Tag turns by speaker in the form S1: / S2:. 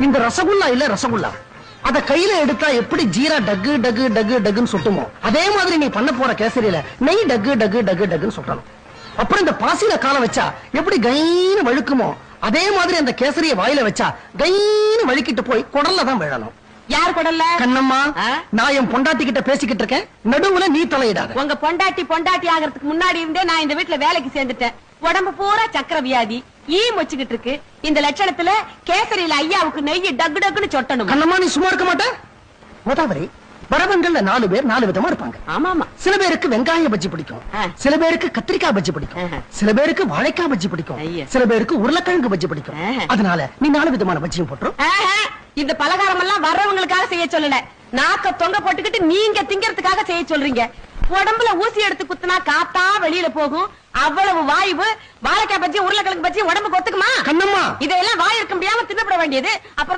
S1: இந்த ரசகுல்லா இல்ல ரசகுல்லா, அத கையில எடுத்தா எப்படி ஜீரா டக்கு டக்கு டக்கு டக்குன்னு சுட்டுமோ அதே மாதிரி நீ பண்ண போற கேசரியில நெய் டக்கு டக்கு டக்கு டக்குன்னு சுட்டணும். அப்புறம் இந்த பாசியில கால வச்சா எப்படி கைன்னு வழுக்குமோ அதே மாதிரி அந்த கேசரிய வாயில வச்சா கைன்னு வழுக்கிட்டு போய் குடல்ல தான் விழணும்.
S2: யார் குடல்ல?
S1: கண்ணம்மா, நான் என் பொண்டாட்டி கிட்ட பேசிக்கிட்டு இருக்கேன், நடுவுல நீ தலையிடாத.
S2: உங்க பொண்டாட்டி ஆகிறதுக்கு முன்னாடி இருந்தே நான் இந்த வீட்டுல வேலைக்கு சேர்ந்துட்டேன். உடம்பு பூரா சக்கர வியாதி, ஈ மொச்சுக்கிட்டு இருக்கு. இந்த லட்சணத்துல கேசரியில ஐயாவுக்கு நெய் டக்கு டக்குன்னு சொட்டணும்.
S1: கண்ணம்மா, நீ சும்மா இருக்க மாட்ட. கோதாவரி, வரவங்கள்ல 4 பேர் 4 விதமா இருப்பாங்க.
S2: ஆமாமா.
S1: சில பேருக்கு வெங்காய பஜ்ஜி பிடிக்கும், சில பேருக்கு கத்திரிக்காய் பஜ்ஜி பிடிக்கும், சில பேருக்கு வாழைக்காய் பஜ்ஜி பிடிக்கும், சில பேருக்கு உருளைக்கிழங்கு பஜ்ஜி பிடிக்கும். அதனால நீ 4 விதமான பஜ்ஜியும் போட்டுரும்.
S2: இந்த பலகாரம் எல்லாம் வர்றவங்களுக்காக செய்ய சொல்லல, நாக்க தொங்க போட்டுக்கிட்டு நீங்க திங்கறதுக்காக செய்ய சொல்றீங்க. உடம்புல ஊசி எடுத்து குத்துனா காத்தா வெளியில போகும். அவ்வளவு வாய்வு வாழைக்காய் பஜ்ஜி உருளைக்கிழங்கு பஜ்ஜி உடம்புக்கு ஒத்துக்குமா?
S1: கண்ணம்மா,
S2: இதெல்லாம் வாய் இருக்க முடியாம தின்னப்பட வேண்டியது. அப்புறம்